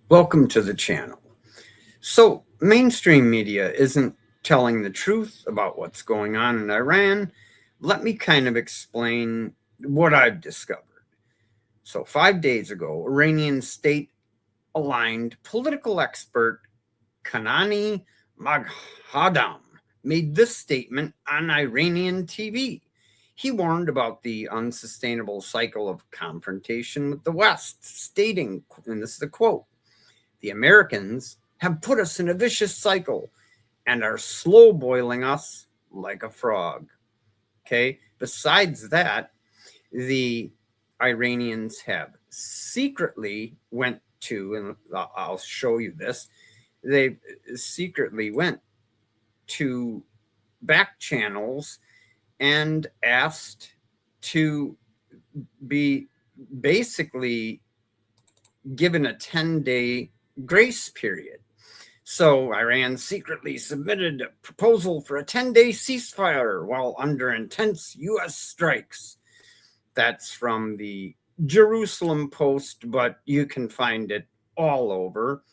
Welcome to the channel. So, mainstream media isn't telling the truth about what's going on in Iran. Let me kind of explain what I've discovered. So, 5 days ago, Iranian state-aligned political expert Kanani Maghadam made this statement on Iranian TV. He warned about the unsustainable cycle of confrontation with the West, stating, and this is a quote, "The Americans have put us in a vicious cycle and are slow boiling us like a frog." Okay. Besides that, the Iranians have secretly went to, and I'll show you this, they secretly went to back channels and asked to be basically given a 10-day grace period. So Iran secretly submitted a proposal for a 10-day ceasefire while under intense U.S. strikes. That's from the Jerusalem Post, but you can find it all over.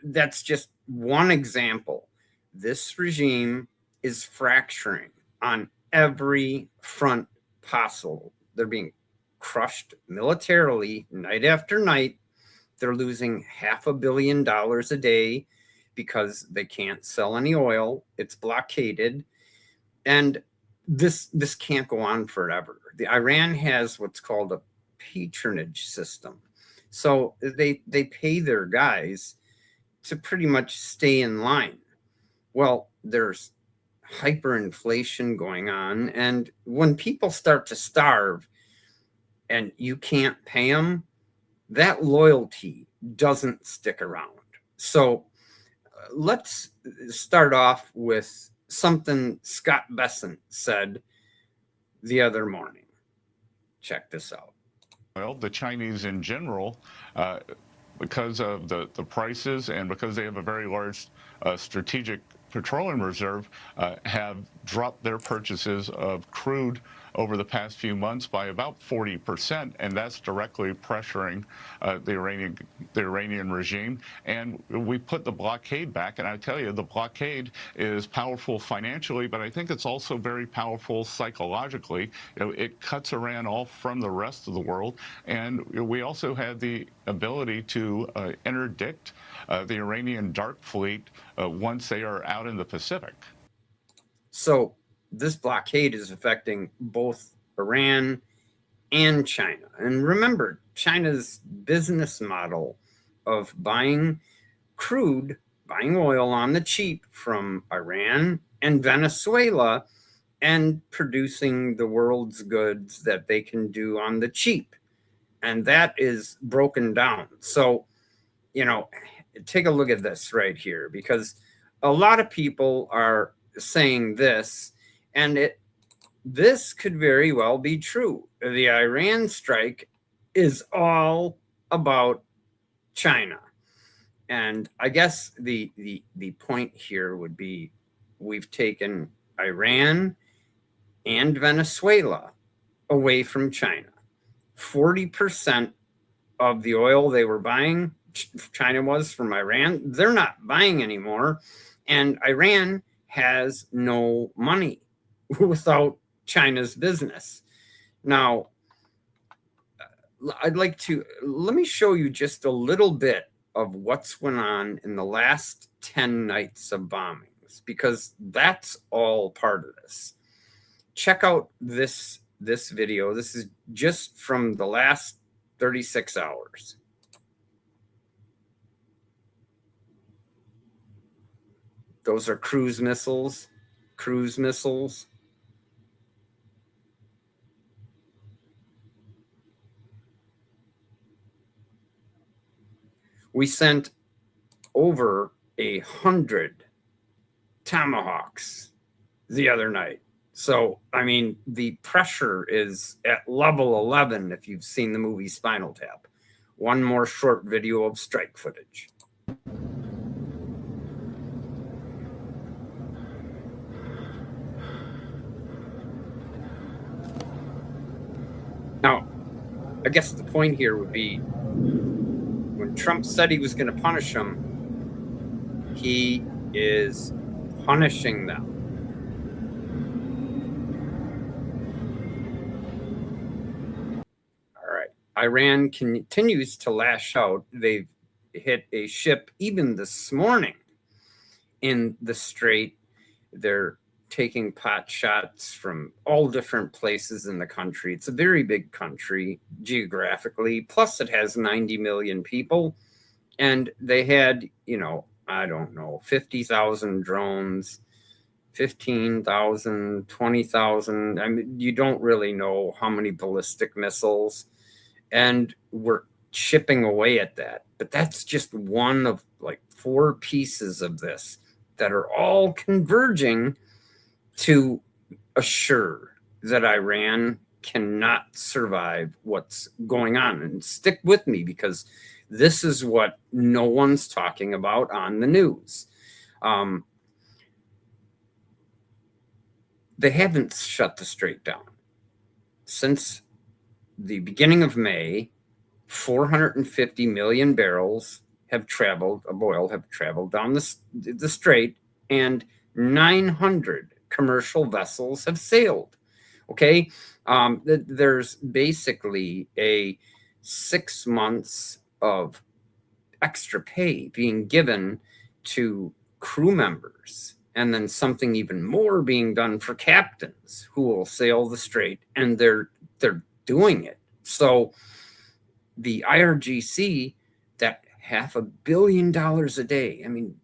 That's just one example. This regime is fracturing on every front possible. They're being crushed militarily night after night. They're losing $500 million a day because they can't sell any oil. It's blockaded. And this can't go on forever. The Iran has what's called a patronage system. So they pay their guys to pretty much stay in line. Well, there's hyperinflation going on. And when people start to starve and you can't pay them, that loyalty doesn't stick around. So let's start off with something Scott Bessent said the other morning. Check this out. Well, the Chinese in general, because of the prices and because they have a very large strategic petroleum reserve, have dropped their purchases of crude over the past few months by about 40%, and that's directly pressuring the Iranian regime. And we put the blockade back, and I tell you, the blockade is powerful financially, but I think it's also very powerful psychologically. It cuts Iran off from the rest of the world, and we also had the ability to interdict the Iranian dark fleet once they are out in the Pacific. So this blockade is affecting both Iran and China. And remember, China's business model of buying crude, buying oil on the cheap from Iran and Venezuela and producing the world's goods that they can do on the cheap. And that is broken down. So, take a look at this right here, because a lot of people are saying this, and this could very well be true. The Iran strike is all about China. And I guess the point here would be we've taken Iran and Venezuela away from China. 40% of the oil they were buying, China was from Iran, they're not buying anymore. And Iran has no money without China's business. Now, let me show you just a little bit of what's went on in the last 10 nights of bombings, because that's all part of this. Check out this video. This is just from the last 36 hours. Those are cruise missiles. We sent over 100 Tomahawks the other night. So, I mean, the pressure is at level 11 if you've seen the movie Spinal Tap. One more short video of strike footage. Now, I guess the point here would be when Trump said he was going to punish them. He is punishing them. All right. Iran continues to lash out. They've hit a ship even this morning in the Strait. They're taking pot shots from all different places in the country. It's a very big country geographically, plus it has 90 million people. And they had, I don't know, 50,000 drones, 15,000, 20,000. I mean, you don't really know how many ballistic missiles. And we're chipping away at that. But that's just one of like 4 pieces of this that are all converging to assure that Iran cannot survive what's going on. And stick with me, because this is what no one's talking about on the news. They haven't shut the Strait down. Since the beginning of May, 450 million barrels of oil have traveled down the Strait, and 900 commercial vessels have sailed. Okay. There's basically a 6 months of extra pay being given to crew members, and then something even more being done for captains who will sail the Strait, and they're doing it. So the IRGC, that $500 million a day, I mean,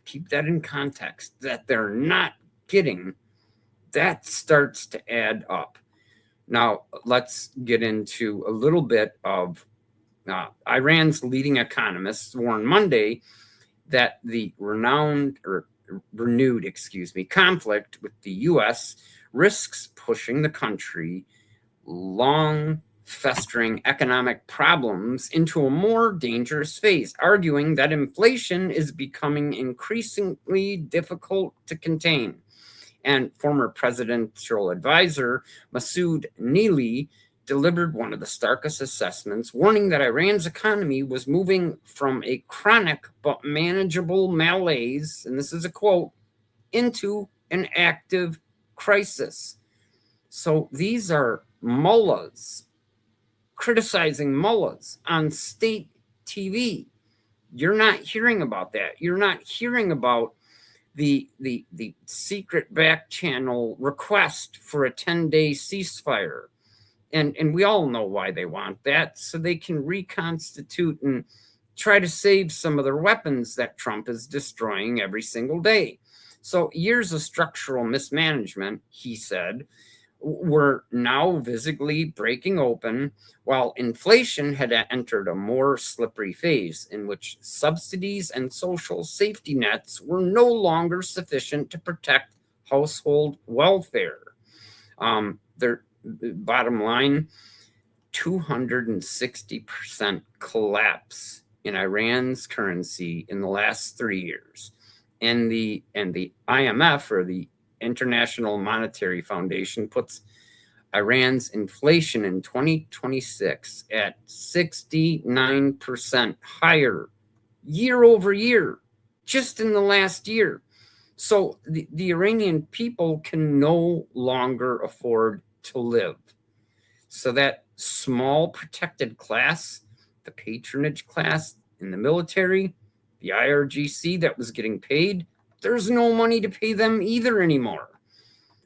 keep that in context, that they're not getting, that starts to add up. Now, let's get into a little bit of Iran's leading economists warned Monday that the renewed conflict with the U.S. risks pushing the country long festering economic problems into a more dangerous phase, arguing that inflation is becoming increasingly difficult to contain. And former presidential advisor Masoud Neely delivered one of the starkest assessments, warning that Iran's economy was moving from a chronic but manageable malaise, and this is a quote, into an active crisis. So these are mullahs criticizing mullahs on state TV. You're not hearing about that. You're not hearing about the secret back channel request for a 10-day ceasefire. And we all know why they want that, so they can reconstitute and try to save some of their weapons that Trump is destroying every single day. So years of structural mismanagement, he said, were now visibly breaking open, while inflation had entered a more slippery phase in which subsidies and social safety nets were no longer sufficient to protect household welfare. Their bottom line, 260% collapse in Iran's currency in the last 3 years. And the IMF, or the International Monetary Foundation, puts Iran's inflation in 2026 at 69% higher year over year, just in the last year. So the Iranian people can no longer afford to live. So that small protected class, the patronage class in the military, the IRGC that was getting paid, there's no money to pay them either anymore.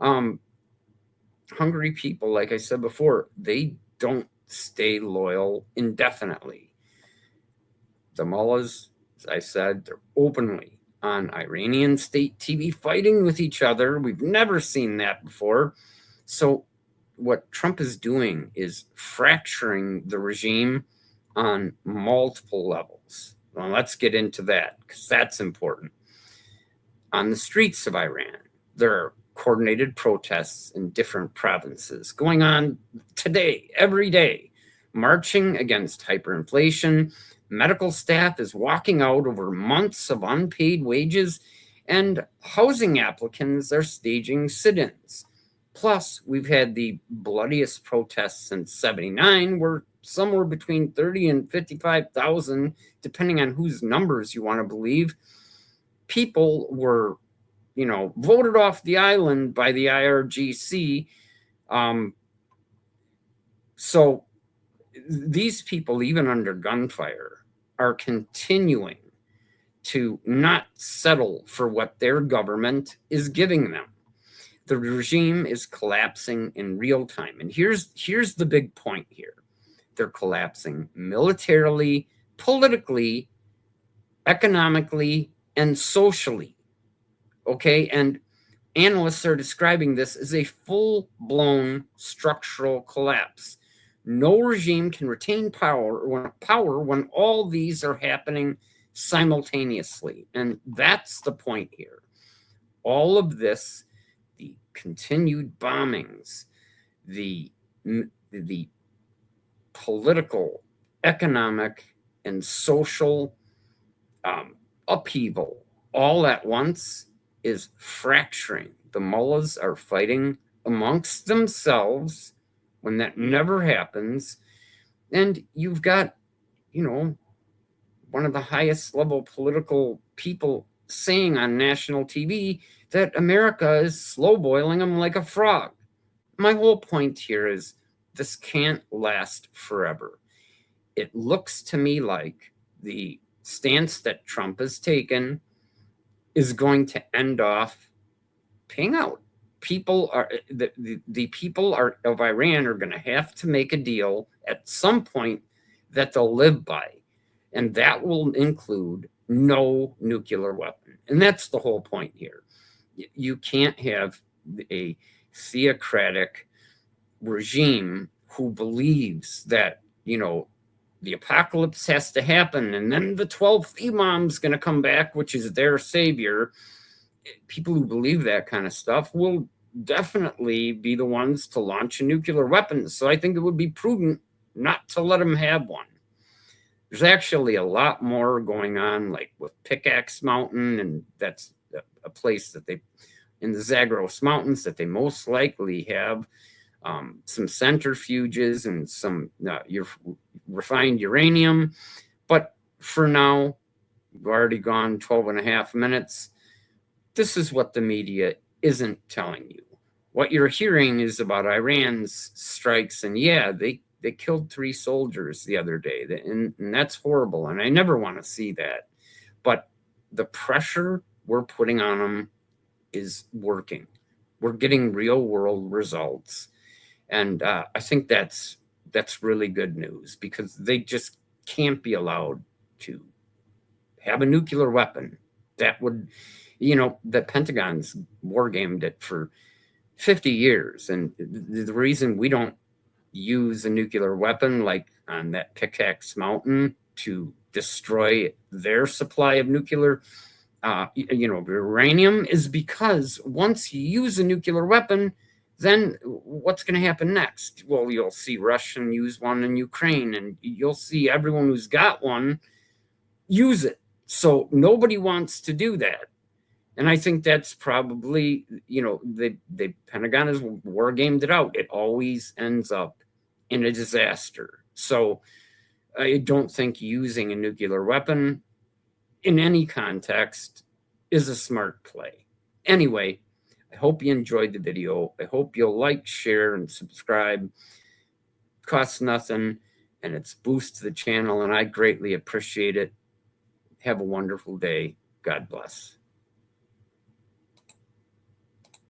Hungry people, like I said before, they don't stay loyal indefinitely. The mullahs, as I said, they're openly on Iranian state TV fighting with each other. We've never seen that before. So what Trump is doing is fracturing the regime on multiple levels. Well, let's get into that, because that's important. On the streets of Iran, there are coordinated protests in different provinces going on today, every day, marching against hyperinflation. Medical staff is walking out over months of unpaid wages, and housing applicants are staging sit-ins. Plus, we've had the bloodiest protests since '79, where somewhere between 30 and 55,000, depending on whose numbers you want to believe, people were, voted off the island by the IRGC. So these people, even under gunfire, are continuing to not settle for what their government is giving them. The regime is collapsing in real time. And here's the big point here. They're collapsing militarily, politically, economically, and socially. Okay? And analysts are describing this as a full-blown structural collapse. No regime can retain power when all these are happening simultaneously. And that's the point here. All of this, the continued bombings, the political, economic, and social upheaval all at once is fracturing. The mullahs are fighting amongst themselves when that never happens. And you've got, one of the highest level political people saying on national TV that America is slow boiling them like a frog. My whole point here is this can't last forever. It looks to me like the stance that Trump has taken is going to end off paying out. People are the people of Iran are going to have to make a deal at some point that they'll live by, and that will include no nuclear weapon. And that's the whole point here. You can't have a theocratic regime who believes that, the apocalypse has to happen and then the 12th Imam's going to come back, which is their savior. People who believe that kind of stuff will definitely be the ones to launch a nuclear weapon. So I think it would be prudent not to let them have one. There's actually a lot more going on, like with Pickaxe Mountain, and that's a place that in the Zagros Mountains, that they most likely have some centrifuges and some refined uranium. But for now, we've already gone 12 and a half minutes. This is what the media isn't telling you. What you're hearing is about Iran's strikes, and they killed 3 soldiers the other day, and that's horrible, and I never want to see that. But the pressure we're putting on them is working. We're getting real world results, and I think that's really good news, because they just can't be allowed to have a nuclear weapon. That would, the Pentagon's wargamed it for 50 years, and the reason we don't use a nuclear weapon like on that Pickaxe Mountain to destroy their supply of nuclear uranium is because once you use a nuclear weapon, then what's going to happen next? Well, you'll see Russia use one in Ukraine, and you'll see everyone who's got one use it. So nobody wants to do that. And I think that's probably, the Pentagon has war gamed it out. It always ends up in a disaster. So I don't think using a nuclear weapon in any context is a smart play. Anyway, I hope you enjoyed the video. I hope you'll like, share, and subscribe. It costs nothing, and it's boost to the channel, and I greatly appreciate it. Have a wonderful day. God bless.